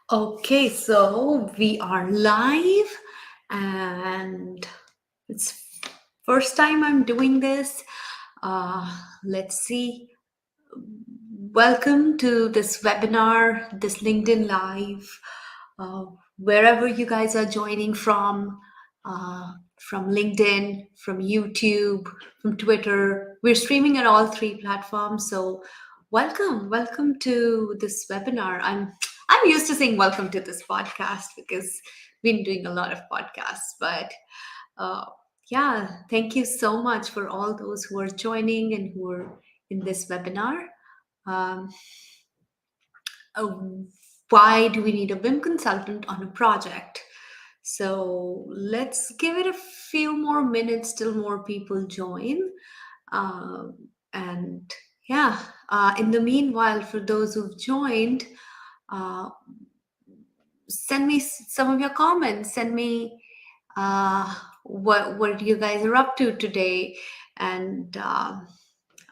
Okay, so we are live and it's first time I'm doing this. Let's see. Welcome to this webinar, this LinkedIn Live, uh, wherever you guys are joining from LinkedIn, from YouTube, from Twitter. We're streaming at all three platforms. So welcome to this webinar. I'm used to saying welcome to this podcast because we've been doing a lot of podcasts, but uh, yeah, thank you so much for all those who are joining and who are in this webinar. Um, uh, why do we need a BIM consultant on a project? So let's give it a few more minutes till more people join. Uh, and yeah, in the meanwhile, for those who've joined, uh, send me some of your comments. Send me what you guys are up to today. And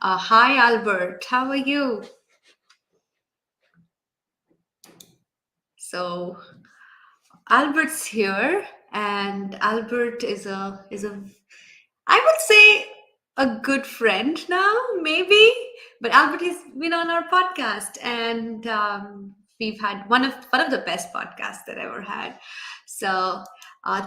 hi, Albert. How are you? So Albert's here, and Albert is a I would say a good friend now, maybe. But Albert has been on our podcast, and we've had one of the best podcasts that I ever had. So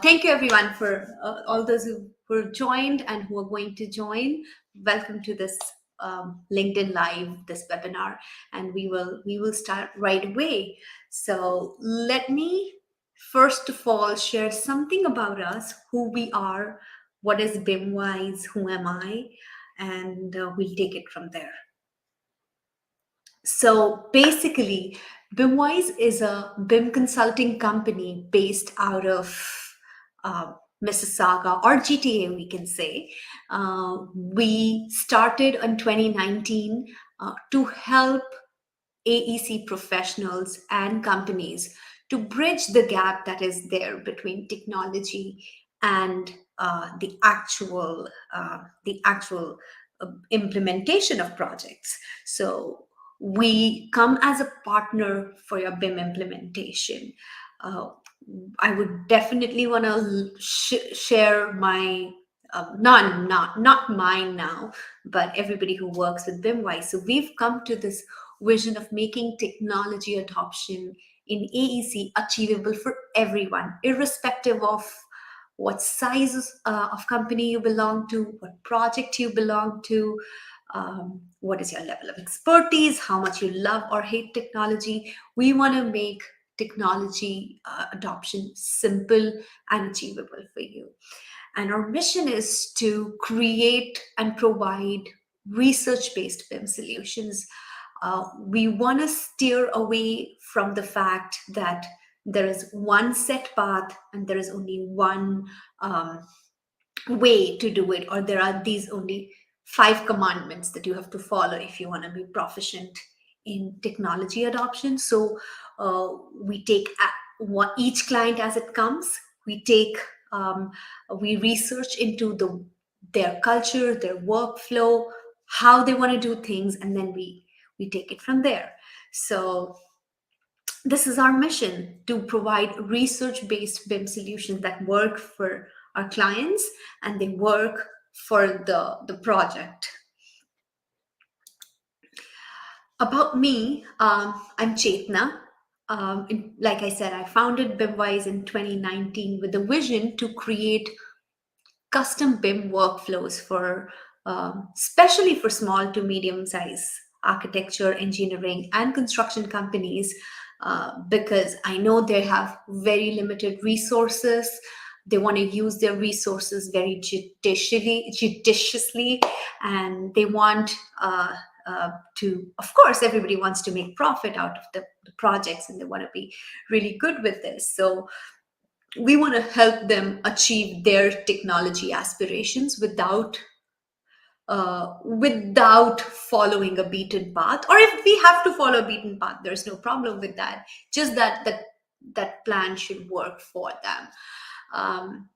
thank you everyone for all those who joined and who are going to join. Welcome to this LinkedIn Live, this webinar, and we will start right away. So let me first of all share something about us, who we are, what is BIMwise, who am I, and we'll take it from there. So basically, BIMwise is a BIM consulting company based out of uh, Mississauga or GTA, we can say. We started in 2019 to help AEC professionals and companies to bridge the gap that is there between technology and the actual implementation of projects. So we come as a partner for your BIM implementation. Uh, I would definitely want to share my not mine now, but everybody who works with BIMwise. So we've come to this vision of making technology adoption in AEC achievable for everyone, irrespective of what size of company you belong to, what project you belong to, what is your level of expertise, how much you love or hate technology. We want to make technology adoption simple and achievable for you. And our mission is to create and provide research based BIM solutions. We want to steer away from the fact that there is one set path and there is only one um, way to do it, or there are these only five commandments that you have to follow if you want to be proficient in technology adoption. So we take each client as it comes. We take um, we research into their culture, their workflow, how they want to do things, and then we take it from there. So this is our mission, to provide research-based BIM solutions that work for our clients and they work for the project. About me, I'm Chetna. Like I said, I founded BIMwise in 2019 with the vision to create custom BIM workflows for, especially for small to medium size architecture, engineering, and construction companies, because I know they have very limited resources. They want to use their resources very judiciously, and they want of course, everybody wants to make profit out of the projects, and they want to be really good with this. So we want to help them achieve their technology aspirations without following a beaten path. Or if we have to follow a beaten path, there's no problem with that. Just that plan should work for them. I'm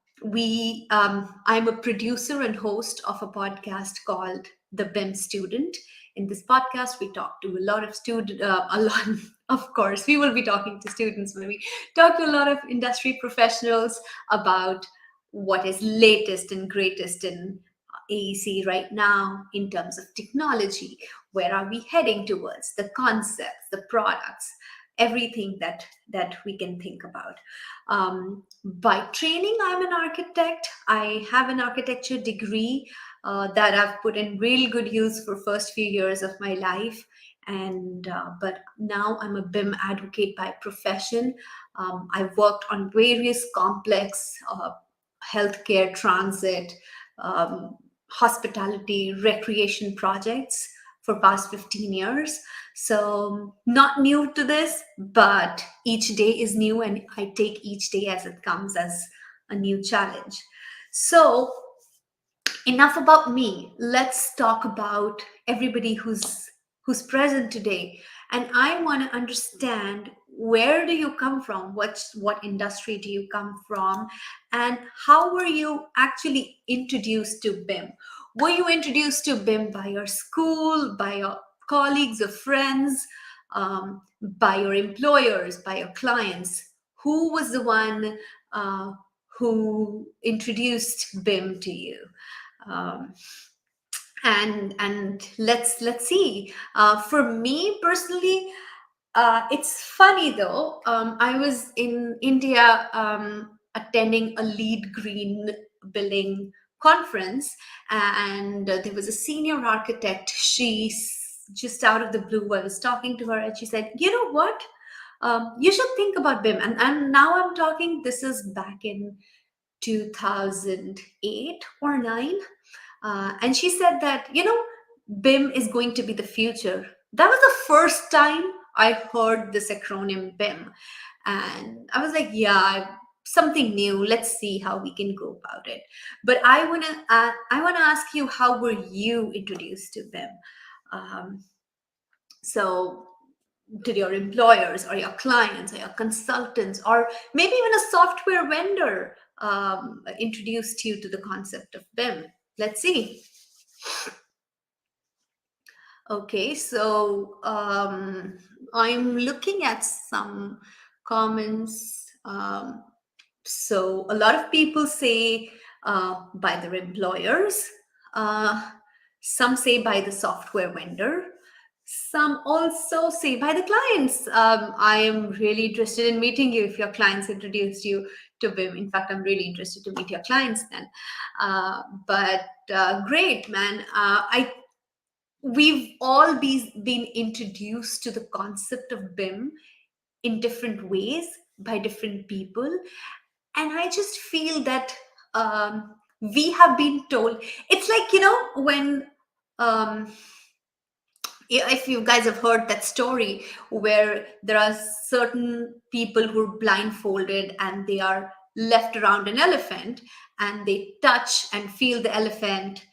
a producer and host of a podcast called The BIM Student. In this podcast, we talk to a lot of student, Of course, we will be talking to students when we talk to a lot of industry professionals about what is latest and greatest in AEC right now in terms of technology. Where are we heading towards? The concepts, the products, everything that we can think about. By training, I'm an architect. I have an architecture degree that I've put in real good use for first few years of my life. And but now I'm a BIM advocate by profession. I've worked on various complex healthcare, transit, um, hospitality, recreation projects for past 15 years. So not new to this, but each day is new, and I take each day as it comes as a new challenge. So enough about me. Let's talk about everybody who's present today. And I want to understand, where do you come from? What industry do you come from? And how were you actually introduced to BIM? Were you introduced to BIM by your school, by your colleagues or friends, by your employers, by your clients? Who was the one who introduced BIM to you? um, and let's see. For me personally, it's funny though. I was in India attending a lead green building conference, and there was a senior architect. Just out of the blue, I was talking to her, and she said, "You know what? You should think about BIM." And now I'm talking. This is back in 2008 or 9. And she said that, BIM is going to be the future. That was the first time I heard this acronym BIM. And I was like, yeah, something new. Let's see how we can go about it. But I wanna ask you, how were you introduced to BIM? So did your employers or your clients or your consultants, or maybe even a software vendor, introduced you to the concept of BIM? Let's see. Okay, so I'm looking at some comments. So a lot of people say by their employers, uh, some say by the software vendor, some also say by the clients. I am really interested in meeting you if your clients introduced you to BIM. In fact, I'm really interested to meet your clients then. But great, man. We've all been introduced to the concept of BIM in different ways by different people. And I just feel that we have been told, it's like, when um, if you guys have heard that story where there are certain people who are blindfolded and they are left around an elephant, and they touch and feel the elephant,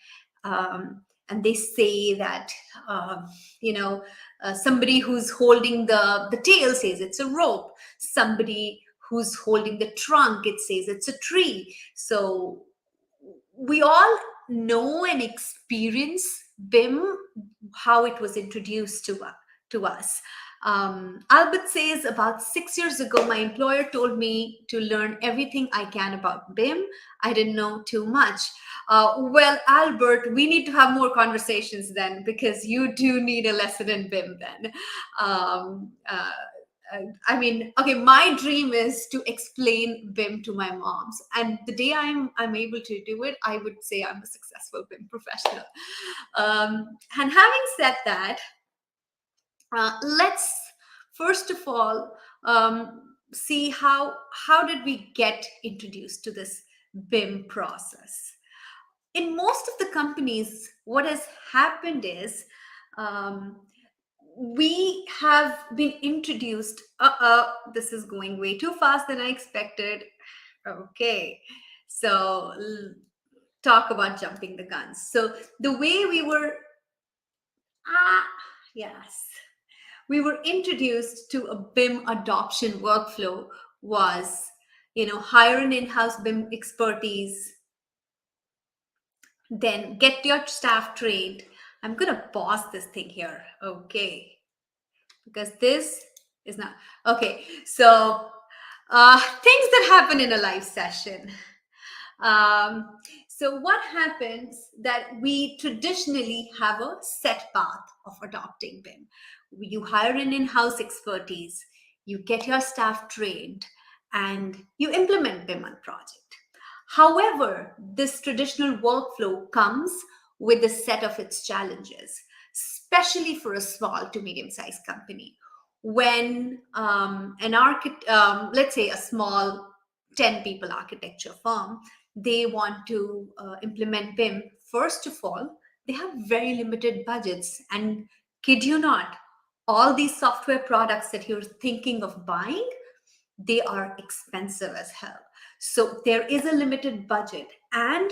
and they say that, um, somebody who's holding the tail says it's a rope, somebody who's holding the trunk, it says it's a tree. So we all know and experience BIM, how it was introduced to us. Albert says, about 6 years ago, my employer told me to learn everything I can about BIM. I didn't know too much. Well, Albert, we need to have more conversations then, because you do need a lesson in BIM then. Um, uh, I mean, okay, my dream is to explain BIM to my moms, and the day I'm able to do it, I would say I'm a successful BIM professional. And having said that, let's first of all see how did we get introduced to this BIM process. In most of the companies, what has happened is, um, we have been introduced. This is going way too fast than I expected. Okay, so talk about jumping the guns. So the way we were, yes, we were introduced to a BIM adoption workflow was, hire an in-house BIM expertise, then get your staff trained. I'm going to pause this thing here, okay, because this Is not. Okay. So things that happen in a live session. So what happens that we traditionally have a set path of adopting BIM. You hire an in-house expertise, you get your staff trained, and you implement BIM on project. However, this traditional workflow comes with a set of its challenges, especially for a small to medium-sized company. When let's say a small 10 people architecture firm, they want to implement BIM, first of all, they have very limited budgets. And kid you not, all these software products that you're thinking of buying, they are expensive as hell. So there is a limited budget. And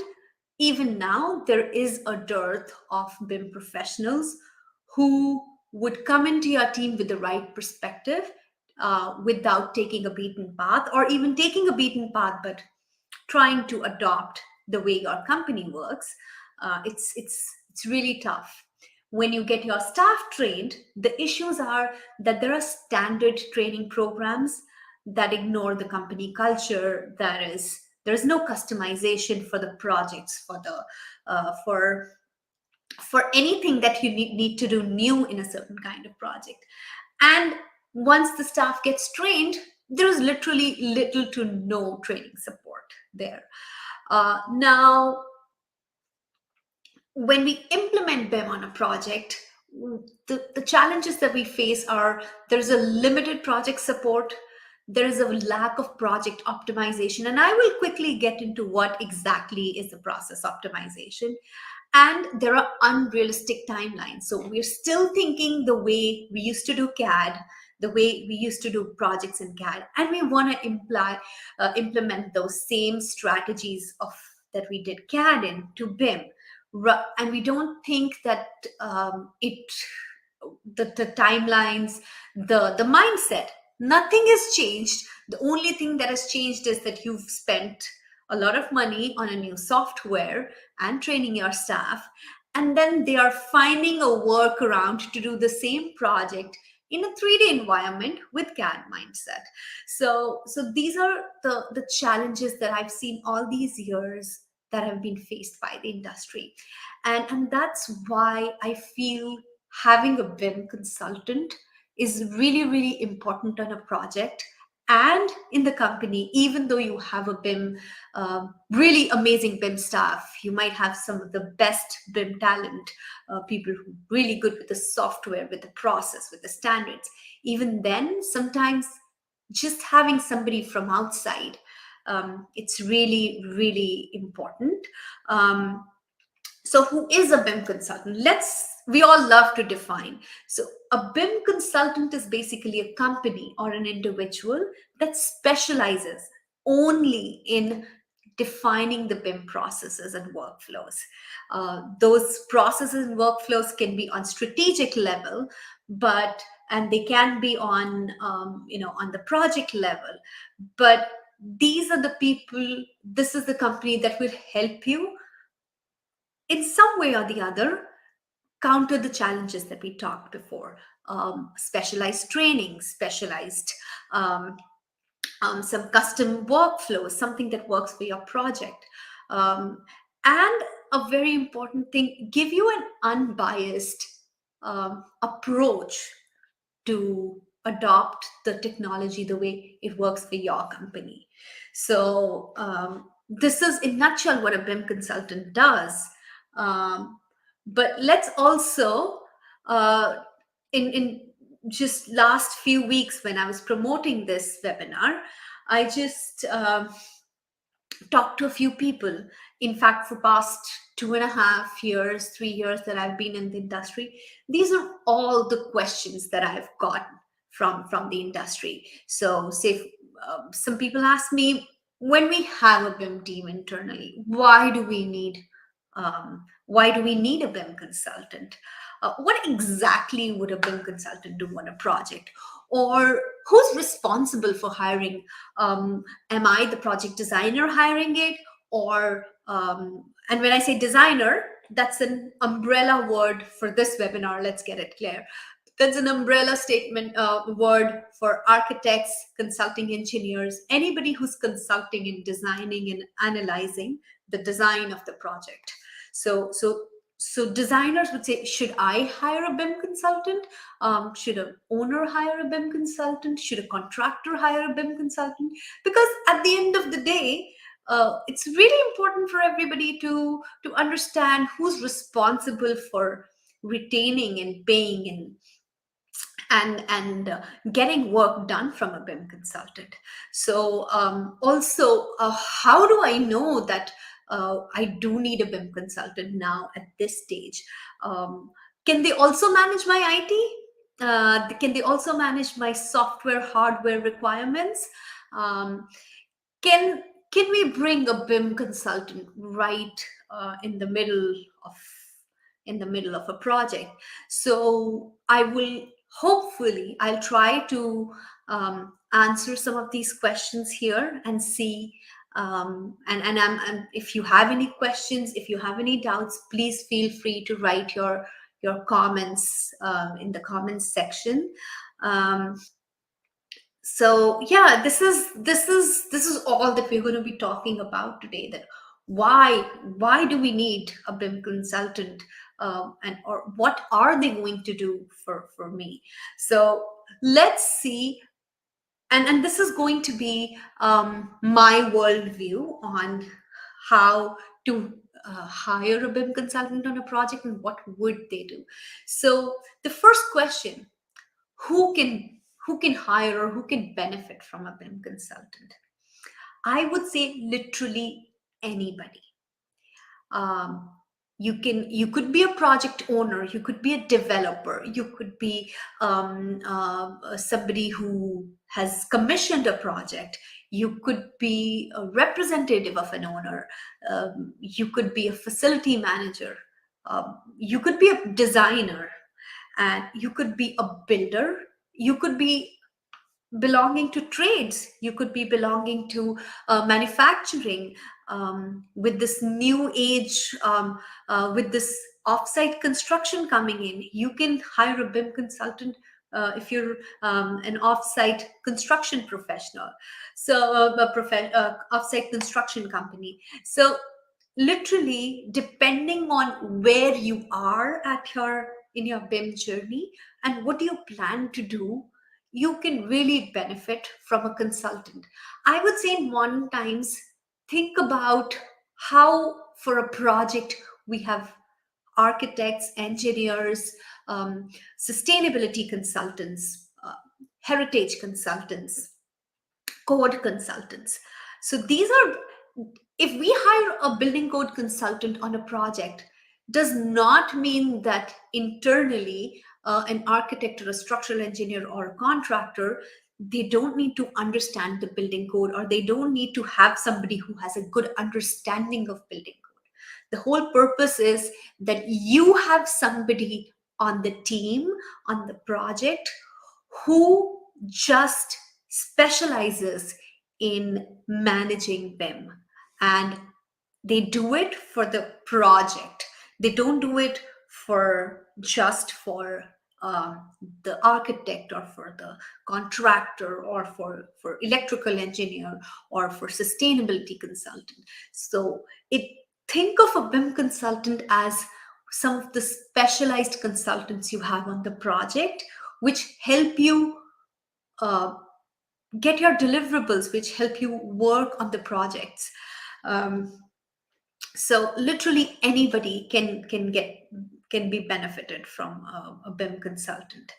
even now, there is a dearth of BIM professionals who would come into your team with the right perspective, without taking a beaten path, or even taking a beaten path, but trying to adopt the way your company works. It's really tough. When you get your staff trained, the issues are that there are standard training programs that ignore the company culture. There is no customization for the projects, for anything that you need to do new in a certain kind of project. And once the staff gets trained, there is literally little to no training support there. Now, when we implement BIM on a project, the challenges that we face are there's a limited project support, there is a lack of project optimization, and I will quickly get into what exactly is the process optimization. And there are unrealistic timelines. So we're still thinking the way we used to do CAD, the way we used to do projects in CAD, and we want to implement those same strategies of that we did CAD into BIM. And we don't think that the timelines, the mindset, nothing has changed. The only thing that has changed is that you've spent a lot of money on a new software and training your staff, and then they are finding a workaround to do the same project in a 3D environment with CAD mindset. So these are the challenges that I've seen all these years that have been faced by the industry. And that's why I feel having a BIM consultant is really, really important on a project and in the company. Even though you have a BIM, really amazing BIM staff, you might have some of the best BIM talent, people who are really good with the software, with the process, with the standards. Even then, sometimes just having somebody from outside, it's really, really important. So who is a BIM consultant? We all love to define. So a BIM consultant is basically a company or an individual that specializes only in defining the BIM processes and workflows. Those processes and workflows can be on strategic level, and they can be on on the project level. But these are the people. This is the company that will help you in some way or the other counter the challenges that we talked before. Specialized training, specialized some custom workflows, something that works for your project. And a very important thing, give you an unbiased approach to adopt the technology the way it works for your company. So this is in nutshell what a BIM consultant does. But let's also, in just last few weeks when I was promoting this webinar, I just talked to a few people. In fact, for past 2.5 years, 3 years that I've been in the industry, these are all the questions that I've gotten from the industry. So say some people ask me, when we have a BIM team internally, why do we need a BIM consultant? What exactly would a BIM consultant do on a project? Or who's responsible for hiring? Am I the project designer hiring it? Or and when I say designer, that's an umbrella word for this webinar. Let's get it clear. That's an umbrella statement, word for architects, consulting engineers, anybody who's consulting in designing and analyzing the design of the project. So designers would say, should I hire a BIM consultant? Should an owner hire a BIM consultant? Should a contractor hire a BIM consultant? Because at the end of the day, it's really important for everybody to understand who's responsible for retaining and paying and getting work done from a BIM consultant. So also, how do I know that I do need a BIM consultant now at this stage? Can they also manage my IT? Can they also manage my software, hardware requirements? Um, can can we bring a BIM consultant right in the middle of a project? So I will, hopefully I'll try to answer some of these questions here and see, and if you have any questions, if you have any doubts, please feel free to write your comments in the comments section. um, so yeah, this is all that we're going to be talking about today, that why do we need a BIM consultant, and or what are they going to do for me? So let's see. And this is going to be my worldview on how to hire a BIM consultant on a project and what would they do. So the first question, who can hire or who can benefit from a BIM consultant? I would say literally anybody. um, you could be a project owner, you could be a developer, you could be somebody who has commissioned a project, you could be a representative of an owner, you could be a facility manager, you could be a designer, and you could be a builder, you could be belonging to trades, you could be belonging to manufacturing. With this new age, with this offsite construction coming in, you can hire a BIM consultant if you're an offsite construction professional, so offsite construction company. So literally, depending on where you are at your in your BIM journey and what you plan to do, you can really benefit from a consultant. I would say in modern times, think about how for a project we have architects, engineers, sustainability consultants, heritage consultants, code consultants. So these are, if we hire a building code consultant on a project, does not mean that internally an architect or a structural engineer or a contractor, they don't need to understand the building code, or they don't need to have somebody who has a good understanding of building code. The whole purpose is that you have somebody on the team, on the project, who just specializes in managing BIM, and they do it for the project. They don't do it for just for the architect or for the contractor or for electrical engineer or for sustainability consultant. So it think of a BIM consultant as some of the specialized consultants you have on the project, which help you uh, get your deliverables, which help you work on the projects. Um, so literally anybody can be benefited from a BIM consultant.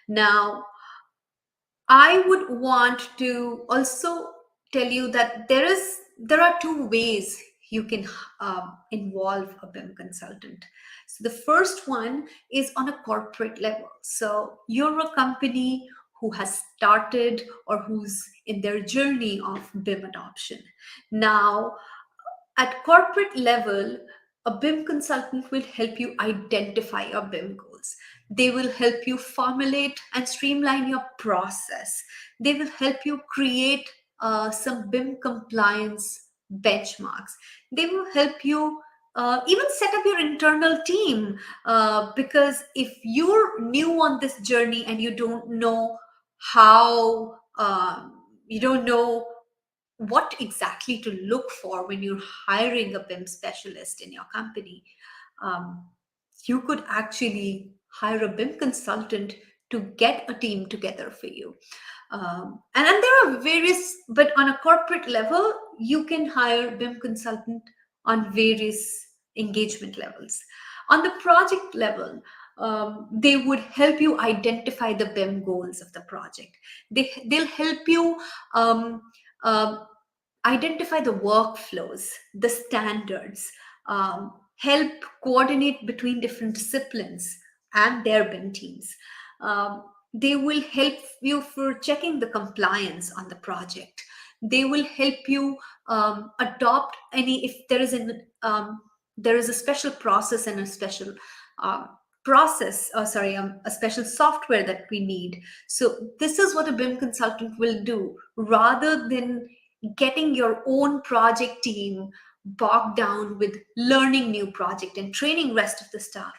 Now, I would want to also tell you that there are two ways you can involve a BIM consultant. So the first one is on a corporate level. So you're a company who has started or who's in their journey of BIM adoption. Now, at corporate level, a BIM consultant will help you identify your BIM goals. They will help you formulate and streamline your process. They will help you create some BIM compliance benchmarks. They will help you even set up your internal team, because if you're new on this journey and you don't know how, you don't know what exactly to look for when you're hiring a BIM specialist in your company, um, you could actually hire a BIM consultant to get a team together for you. And there are various, but on a corporate level, you can hire BIM consultant on various engagement levels. On the project level, they would help you identify the BIM goals of the project. They'll help you um, uh, identify the workflows, the standards, help coordinate between different disciplines and their BIM teams. They will help you for checking the compliance on the project. They will help you adopt any, if there is a special process and a special um, a special software that we need. So this is what a BIM consultant will do, rather than getting your own project team bogged down with learning new project and training rest of the staff.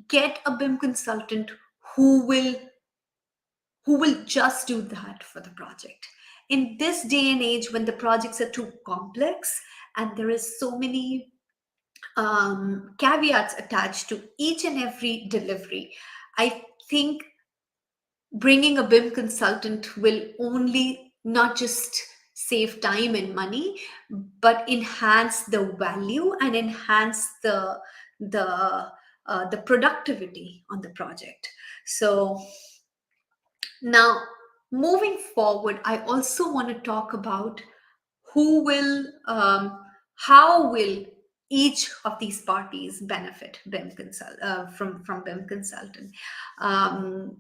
Get a BIM consultant who will just do that for the project. In this day and age, when the projects are too complex and there is so many caveats attached to each and every delivery, I think bringing a BIM consultant will only not just save time and money, but enhance the value and enhance the the productivity on the project. So now, moving forward, I also want to talk about who will, how will each of these parties benefit from BIM consultant. Um,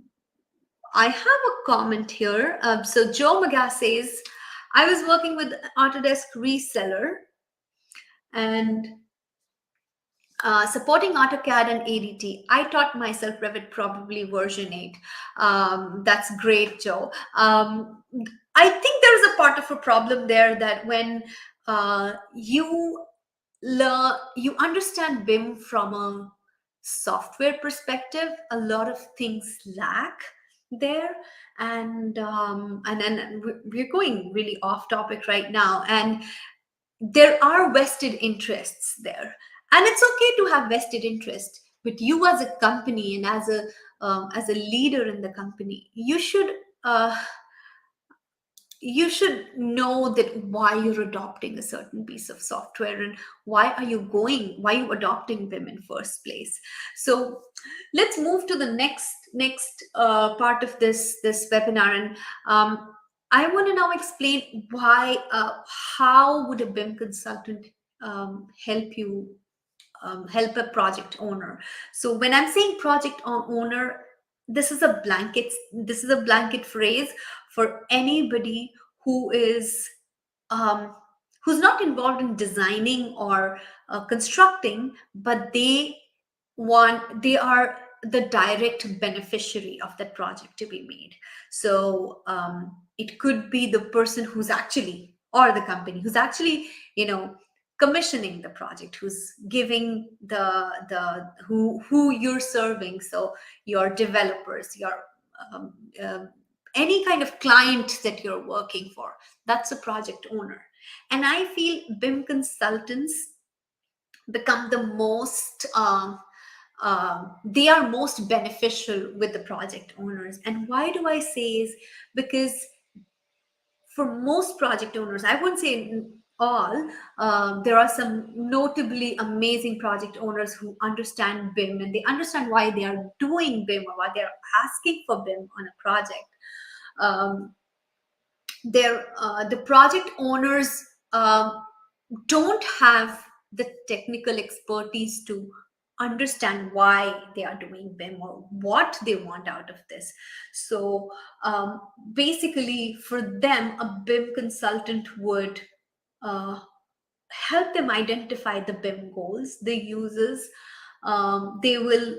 I have a comment here. So Joe Maga says, I was working with Autodesk reseller and supporting AutoCAD and ADT. I taught myself Revit, probably version 8. That's great, Joe. I think there's a part of a problem there, that when you understand BIM from a software perspective, a lot of things lack there. And then we're going really off topic right now, and there are vested interests there, and it's okay to have vested interest, but you as a company and as a leader in the company, uh, you should know that why you're adopting a certain piece of software, and why you adopting them in first place. So let's move to the next part of this webinar, and I want to now explain why, how would a BIM consultant help a project owner. So when I'm saying owner, this is a blanket phrase for anybody who is um, who's not involved in designing or constructing, but they are the direct beneficiary of that project to be made. So it could be the person who's actually, or the company who's actually, commissioning the project, who's giving who you're serving. So your developers, your um, um, any kind of client that you're working for, that's a project owner. And I feel BIM consultants become the most they are most beneficial with the project owners. And why do I say is because for most project owners, I wouldn't say all, there are some notably amazing project owners who understand BIM, and they understand why they are doing BIM or why they're asking for BIM on a project. um, the project owners don't have the technical expertise to understand why they are doing BIM or what they want out of this. So basically, for them, a BIM consultant would uh, help them identify the BIM goals, the uses. They will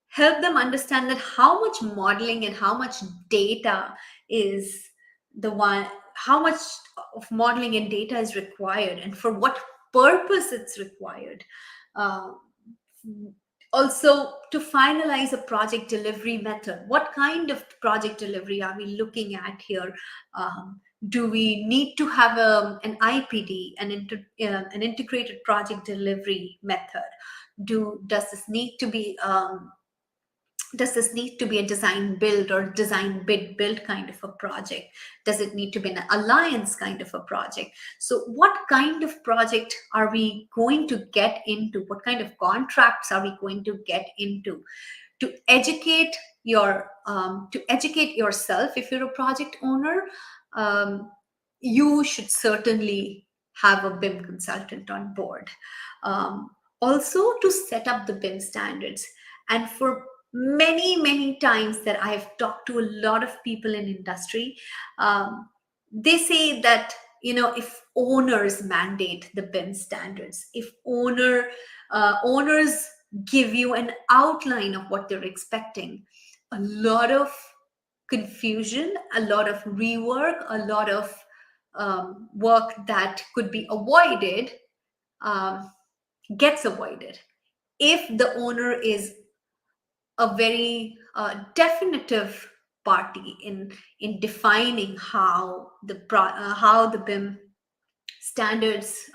help them understand that how much modeling and how much data is the one, how much of modeling and data is required, and for what purpose it's required. Uh, Also, to finalize a project delivery method, what kind of project delivery are we looking at here? Do we need to have an IPD, an integrated project delivery method? Does this need to be a design build or design bid build kind of a project? Does it need to be an alliance kind of a project? So what kind of project are we going to get into? What kind of contracts are we going to get into to educate yourself? If you're a project owner, um, you should certainly have a BIM consultant on board. um, Also, to set up the BIM standards. And for many times that I have talked to a lot of people in industry, they say that, if owners mandate the BIM standards, if owners give you an outline of what they're expecting, a lot of confusion, a lot of rework, a lot of work that could be avoided um, gets avoided if the owner is a very definitive party in defining how the BIM standards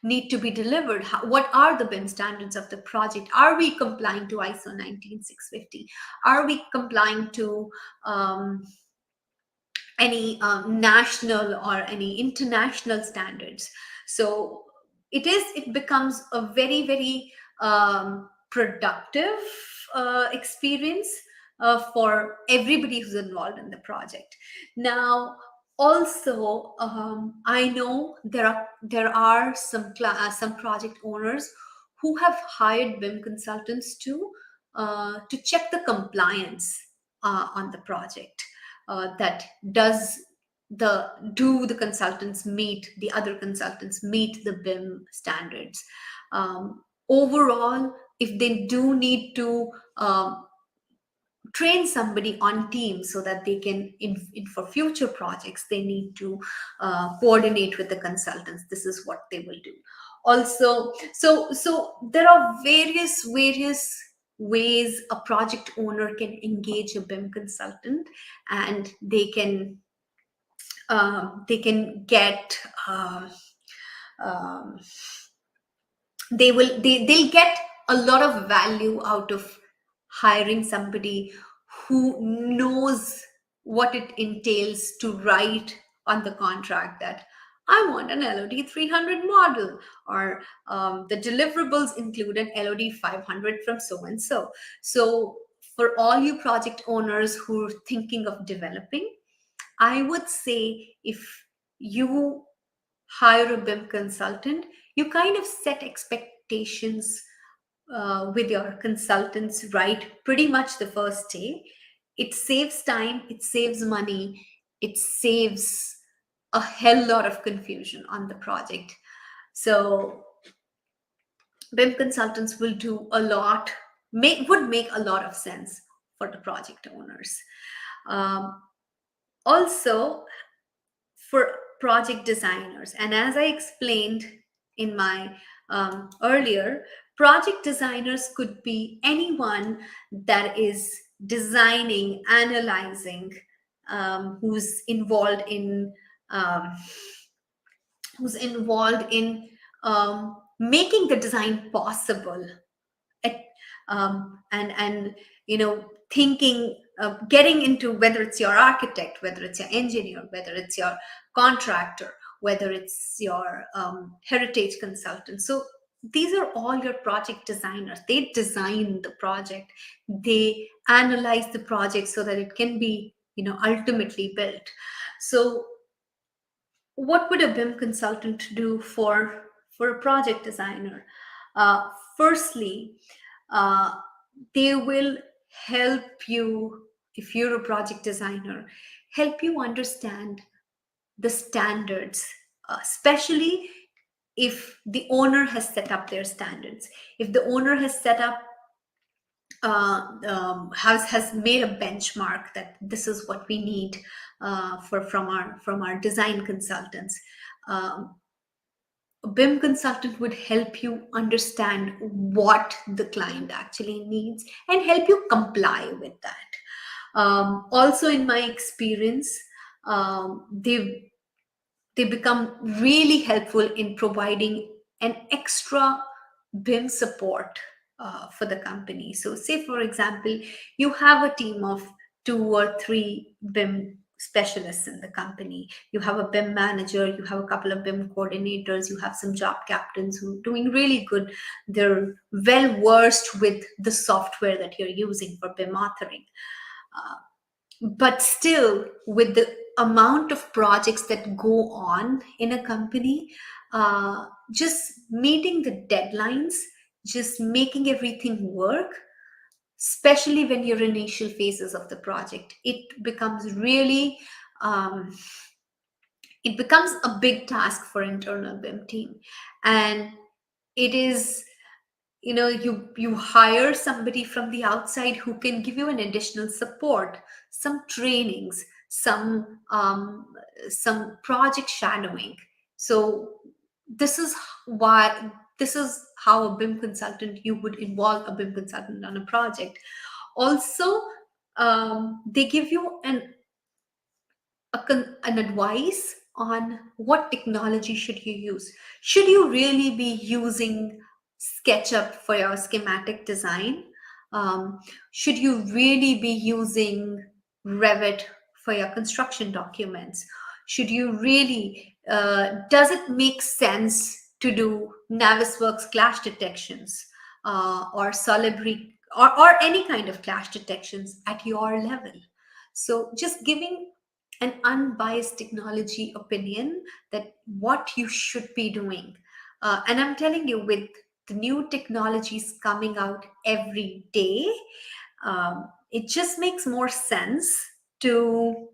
need to be delivered. What are the BIM standards of the project? Are we complying to ISO 19650? Are we complying to any national or any international standards? So it becomes a very productive experience for everybody who's involved in the project. Now, also, I know there are some project owners who have hired BIM consultants to check the compliance on the project. That do the consultants meet the other consultants meet the BIM standards? Overall, if they do need to train somebody on teams so that they can in for future projects, they need to coordinate with the consultants. This is what they will do. Also, so there are various ways a project owner can engage a BIM consultant, and they can get um, they'll get a lot of value out of hiring somebody who knows what it entails to write on the contract that I want an LOD 300 model, or the deliverables include an LOD 500 from so and so. So for all you project owners who are thinking of developing, I would say, if you hire a BIM consultant, you kind of set expectations with your consultants right pretty much the first day. It saves time, it saves money, it saves a hell lot of confusion on the project. So BIM consultants will do a lot, would make a lot of sense for the project owners. Um, Also, for project designers, and as I explained in my earlier, project designers could be anyone that is designing, analyzing, who's involved in um, making the design possible, at, and thinking, getting into, whether it's your architect, whether it's your engineer, whether it's your contractor, whether it's your heritage consultant. So these are all your project designers. They design the project, they analyze the project so that it can be ultimately built. So what would a BIM consultant do for a project designer? Firstly, uh, they will help you, if you're a project designer, help you understand the standards, especially if the owner has set up their standards. If the owner has set up has made a benchmark that this is what we need from our design consultants. Um, a BIM consultant would help you understand what the client actually needs and help you comply with that. Also, in my experience, they become really helpful in providing an extra BIM support for the company. So, say for example, you have a team of 2 or 3 BIM specialists in the company. You have a BIM manager, you have a couple of BIM coordinators, you have some job captains who are doing really good. They're well versed with the software that you're using for BIM authoring. But still, with the amount of projects that go on in a company, just meeting the deadlines, just making everything work, especially when you're initial phases of the project, um, it becomes a big task for internal BIM team. And it is, you hire somebody from the outside who can give you an additional support, some trainings, some project shadowing. So this is why this is how a BIM consultant, you would involve a BIM consultant on a project. Also, they give you an advice on what technology should you use. Should you really be using SketchUp for your schematic design? Um, should you really be using Revit for your construction documents? Should you really, does it make sense to do Navisworks clash detections, or Solibri, or any kind of clash detections at your level? So just giving an unbiased technology opinion that what you should be doing. And I'm telling you, with the new technologies coming out every day, it just makes more sense to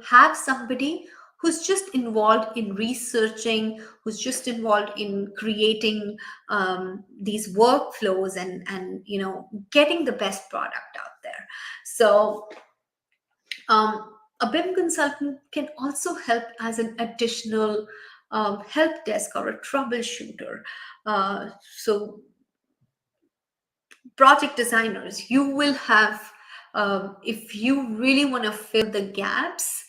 have somebody who's just involved in researching, who's just involved in creating these workflows, and getting the best product out there. So a BIM consultant can also help as an additional help desk or a troubleshooter. So project designers, you will have, if you really want to fill the gaps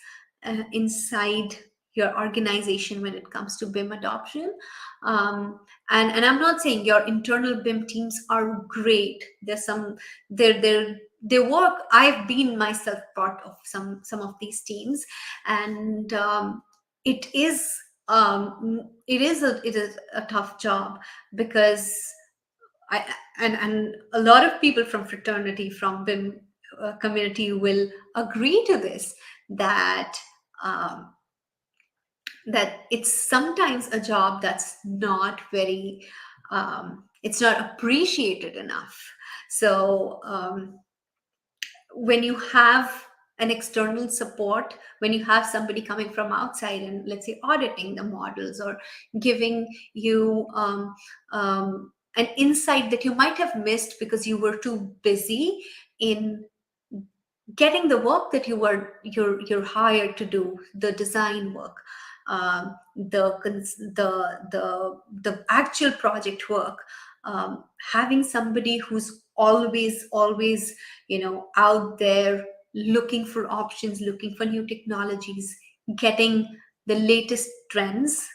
inside your organization when it comes to BIM adoption. And I'm not saying your internal BIM teams are great. There's some, they work. I've been myself part of some of these teams, and it is a tough job, because I and a lot of people from fraternity, from BIM community, will agree to this, that um, that it's sometimes a job that's not very, it's not appreciated enough. So when you have an external support, when you have somebody coming from outside and, let's say, auditing the models, or giving you an insight that you might have missed because you were too busy in getting the work that you're hired to do, the design work, the actual project work, having somebody who's always out there looking for options, looking for new technologies, getting the latest trends.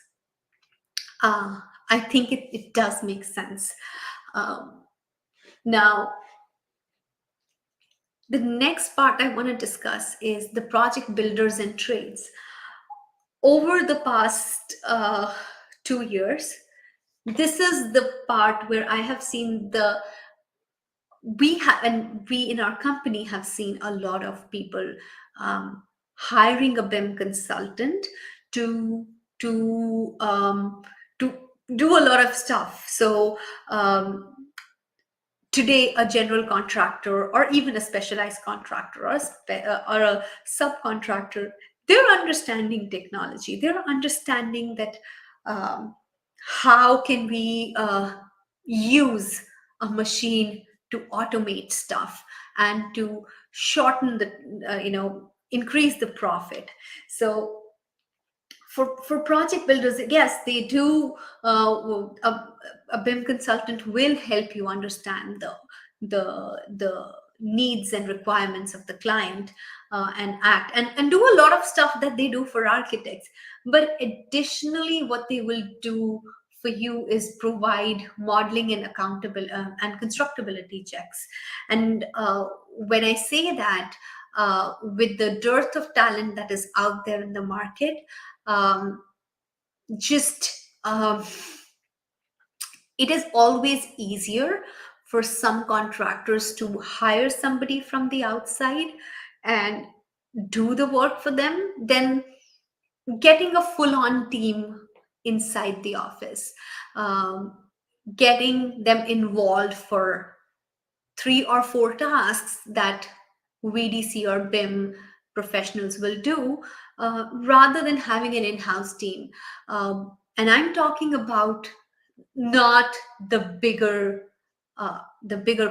I think it does make sense. Now, the next part I want to discuss is the project builders and trades. Over the past 2 years, this is the part where I have seen we in our company have seen a lot of people hiring a BIM consultant to to um, to do a lot of stuff. So today, a general contractor, or even a specialized contractor, or a subcontractor, they're understanding technology. They're understanding that, um, how can we use a machine to automate stuff and to shorten the, increase the profit. So for project builders, yes, they do. A BIM consultant will help you understand the needs and requirements of the client, and act and do a lot of stuff that they do for architects. But additionally, what they will do for you is provide modeling and accountable and constructability checks. And when I say that, with the dearth of talent that is out there in the market, um, just it is always easier for some contractors to hire somebody from the outside and do the work for them than getting a full-on team inside the office, um, getting them involved for 3 or 4 tasks that VDC or BIM professionals will do, rather than having an in-house team. And I'm talking about not the bigger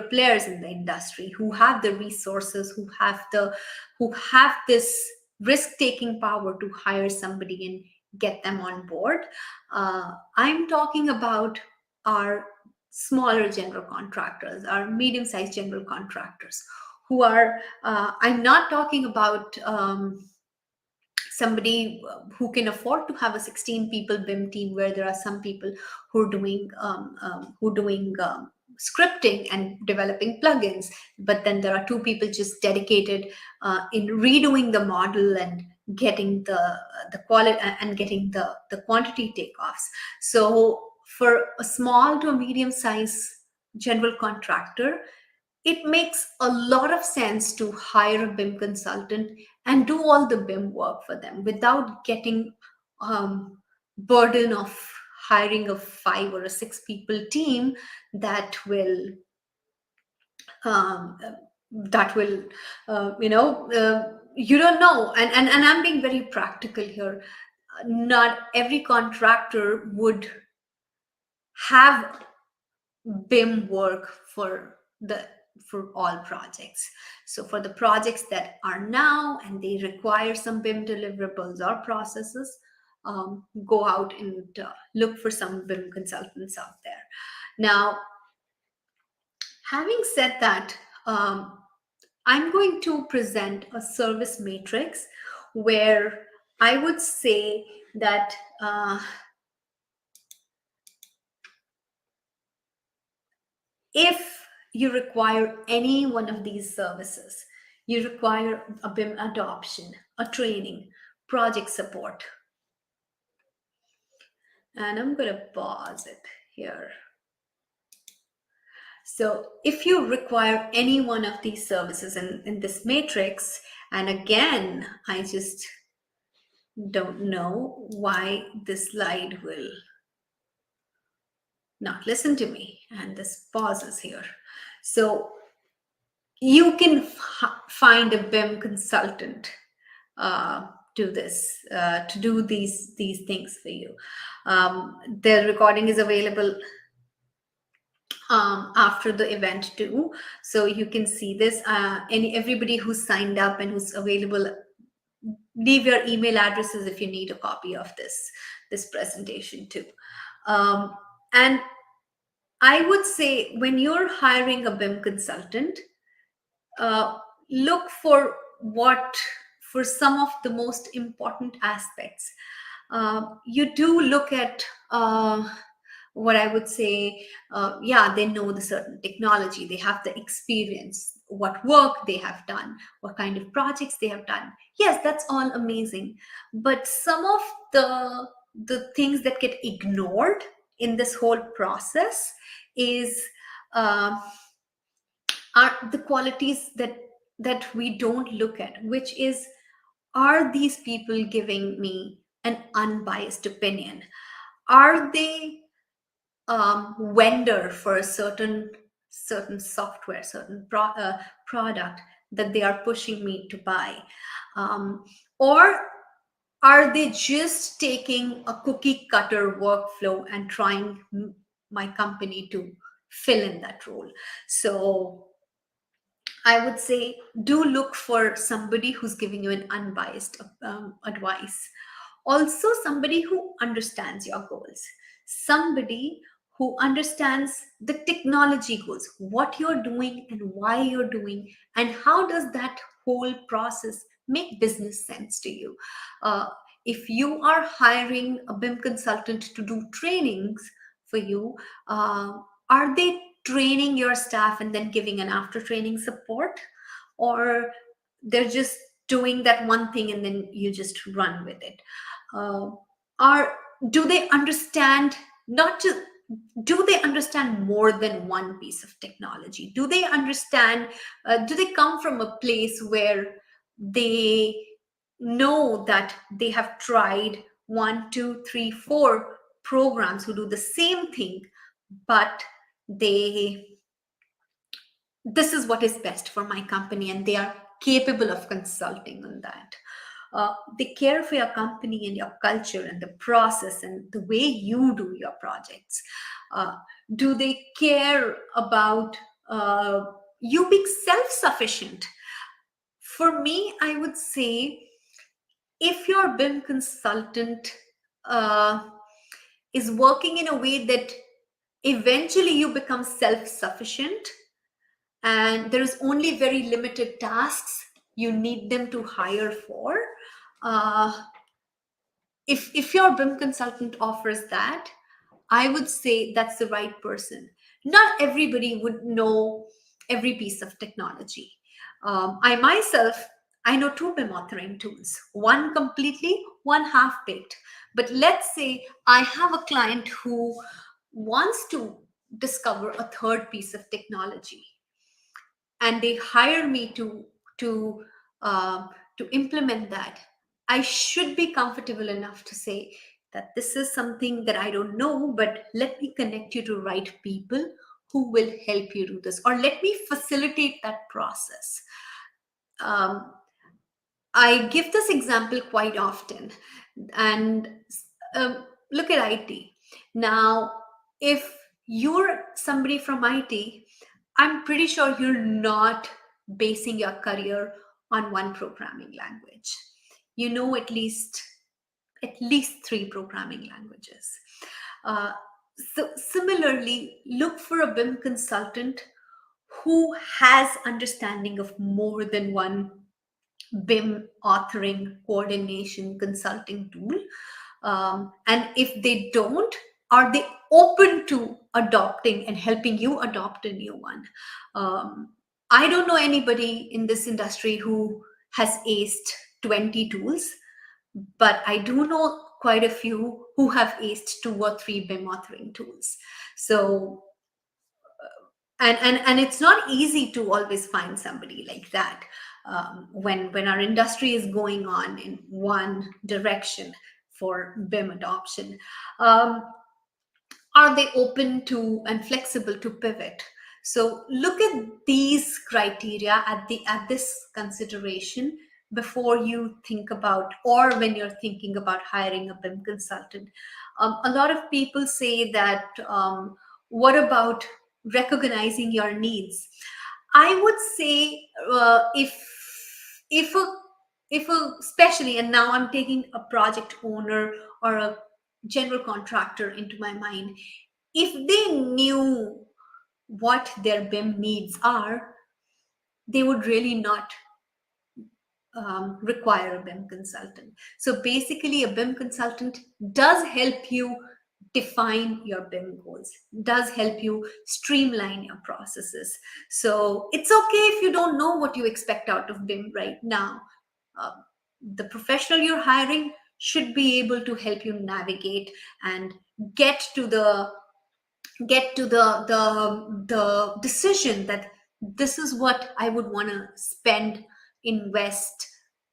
players in the industry who have the resources, who have this risk-taking power to hire somebody and get them on board. I'm talking about our smaller general contractors, our medium-sized general contractors, who are. I'm not talking about somebody who can afford to have a 16 people BIM team, where there are some people who are doing scripting and developing plugins, but then there are 2 people just dedicated in redoing the model and getting the quality and getting the quantity takeoffs. So for a small to a medium size general contractor, it makes a lot of sense to hire a BIM consultant and do all the BIM work for them without getting burden of hiring a 5 or 6 people team that will um, that will you don't know. And I'm being very practical here. Not every contractor would have BIM work for all projects. So for the projects that are now and they require some BIM deliverables or processes, go out and look for some BIM consultants out there. Now, having said that, I'm going to present a service matrix where I would say that if you require any one of these services, you require a BIM adoption, a training, project support. And I'm going to pause it here. So if you require any one of these services in this matrix, and again, I just don't know why this slide will not listen to me, and this pauses here. So you can find a BIM consultant to do these things for you. The recording is available after the event too, so you can see this. Everybody who's signed up and who's available, leave your email addresses if you need a copy of this presentation too. And I would say, when you're hiring a BIM consultant, look for some of the most important aspects. You do look at what I would say, yeah, they know the certain technology, they have the experience, what work they have done, what kind of projects they have done. Yes, that's all amazing. But some of the things that get ignored in this whole process is uh, are the qualities that we don't look at, which is, are these people giving me an unbiased opinion? Are they vendor for a certain software, certain product that they are pushing me to buy, or are they just taking a cookie cutter workflow and trying my company to fill in that role? So I would say, do look for somebody who's giving you an unbiased advice. Also somebody who understands your goals, somebody who understands the technology goals, what you're doing and why you're doing, and how does that whole process make business sense to you. uh, if you are hiring a BIM consultant to do trainings for you, uh, are they training your staff and then giving an after training support, or they're just doing that one thing and then you just run with it? uh, are Do they understand, not just, do they understand more than one piece of technology? Do they understand, do they come from a place where they know that they have tried one, two, three, four programs who do the same thing, but they, this is what is best for my company, and they are capable of consulting on that? They care for your company and your culture and the process and the way you do your projects. Uh, do they care about you being self-sufficient? For me, I would say, if your BIM consultant uh, is working in a way that eventually you become self-sufficient, and there is only very limited tasks you need them to hire for, uh, if your BIM consultant offers that, I would say that's the right person. Not everybody would know every piece of technology. I myself, I know two BIM authoring tools, one completely, one half baked. But let's say I have a client who wants to discover a third piece of technology, and they hire me to uh, to implement that. I should be comfortable enough to say that this is something that I don't know, but let me connect you to right people who will help you do this, or let me facilitate that process. um, I give this example quite often, and look at IT. Now, if you're somebody from IT, I'm pretty sure you're not basing your career on one programming language. You know at least three programming languages. Uh, so similarly, look for a BIM consultant who has understanding of more than one BIM authoring, coordination, consulting tool. And if they don't, are they open to adopting and helping you adopt a new one? Um, I don't know anybody in this industry who has aced 20 tools, but I do know quite a few who have aced two or three BIM authoring tools. So, and it's not easy to always find somebody like that, when our industry is going on in one direction for BIM adoption. um, are they open to and flexible to pivot? So look at these criteria at this consideration before you think about, or when you're thinking about hiring a BIM consultant. A lot of people say that, what about recognizing your needs? I would say, if a if a especially, and now I'm taking a project owner or a general contractor into my mind, if they knew what their BIM needs are, they would really not require a BIM consultant. So basically, a BIM consultant does help you define your BIM goals, does help you streamline your processes. So it's okay if you don't know what you expect out of BIM right now. Uh, the professional you're hiring should be able to help you navigate and get to the the decision that this is what I would want to spend, invest,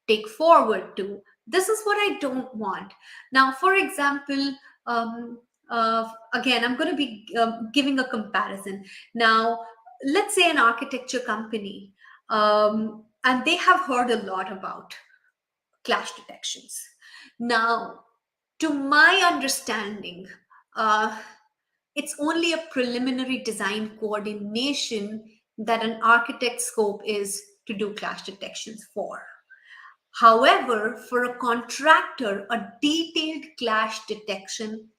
take forward to. This is what I don't want. Now, for example, again, I'm going to be giving a comparison. Now, let's say an architecture company, and they have heard a lot about clash detections. Now, to my understanding, uh, it's only a preliminary design coordination that an architect's scope is to do clash detections for. However, for a contractor, a detailed clash detection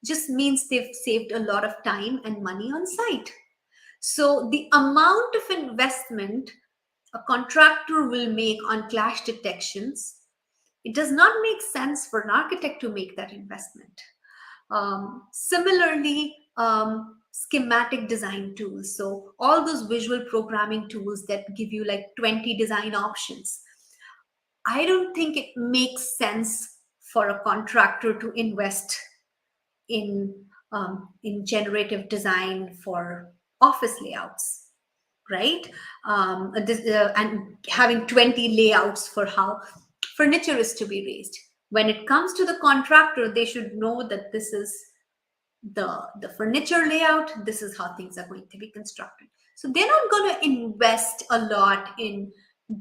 just means they've saved a lot of time and money on site. So the amount of investment a contractor will make on clash detections, it does not make sense for an architect to make that investment. Similarly, schematic design tools. So all those visual programming tools that give you like 20 design options. I don't think it makes sense for a contractor to invest in generative design for office layouts, right? And having 20 layouts for how furniture is to be raised. When it comes to the contractor, they should know that this is the furniture layout, this is how things are going to be constructed. So they're not going to invest a lot in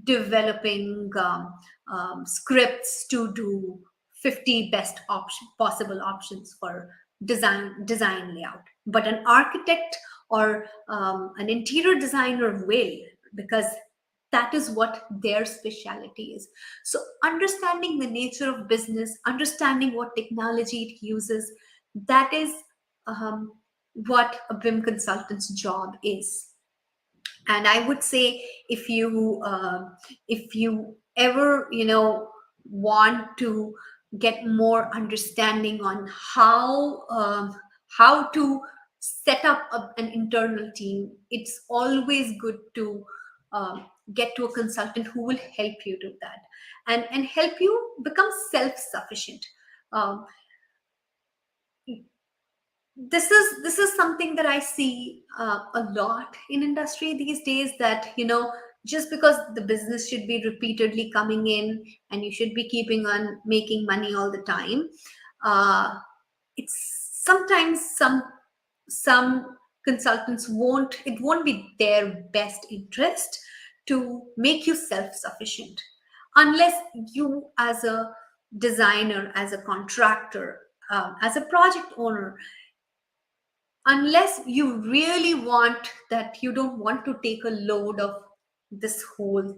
developing scripts to do 50 best possible options for design layout. But an architect or an interior designer will, because that is what their specialty is. So understanding the nature of business, understanding what technology it uses, that is um, what a BIM consultant's job is. And I would say, if you ever want to get more understanding on how to set up an internal team, it's always good to get to a consultant who will help you do that, and help you become self-sufficient. um, this is something that I see a lot in industry these days, that just because the business should be repeatedly coming in and you should be keeping on making money all the time, uh, it's sometimes some consultants won't be their best interest to make you self-sufficient, unless you, as a designer, as a contractor, as a project owner, unless you really want that, you don't want to take a load of this whole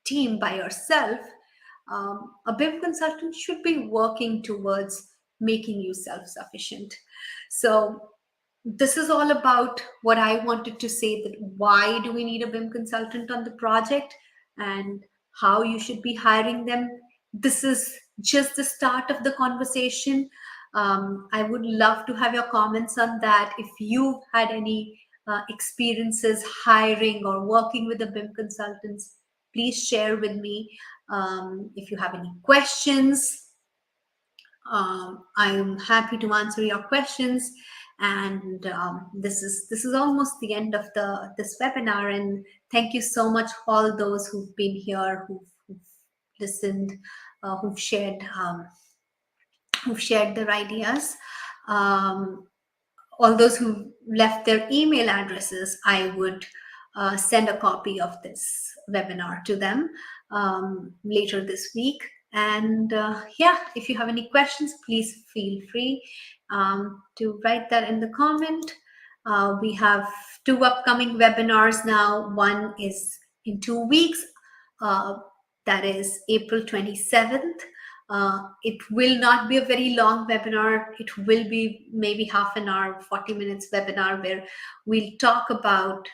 team by yourself, a BIM consultant should be working towards making you self-sufficient. So this is all about what I wanted to say, that why do we need a BIM consultant on the project and how you should be hiring them. This is just the start of the conversation. I would love to have your comments on that. If you've had any experiences hiring or working with the BIM consultants, please share with me. If you have any questions, I'm happy to answer your questions. And this is almost the end of this webinar. And thank you so much, all those who've been here, who've listened, who've shared their ideas. All those who left their email addresses, I would send a copy of this webinar to them later this week. And yeah, if you have any questions, please feel free to write that in the comment. We have 2 upcoming webinars now. One is in 2 weeks. That is April 27th. It will not be a very long webinar. It will be maybe half an hour, 40 minutes webinar, where we'll talk about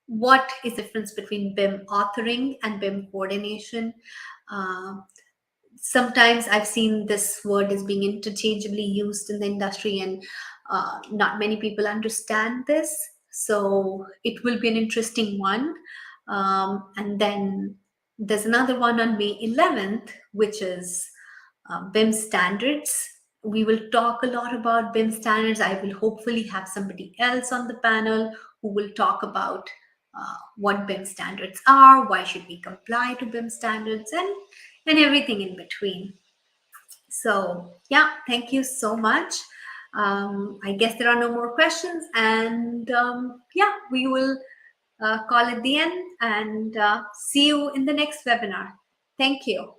what is the difference between BIM authoring and BIM coordination. Sometimes I've seen this word as being interchangeably used in the industry, and not many people understand this. So it will be an interesting one. And then there's another one on May 11th, which is BIM standards. We will talk a lot about BIM standards. I will hopefully have somebody else on the panel who will talk about what BIM standards are, why should we comply to BIM standards, and everything in between. So yeah, thank you so much. I guess there are no more questions, and yeah, we will call it the end, and see you in the next webinar. Thank you.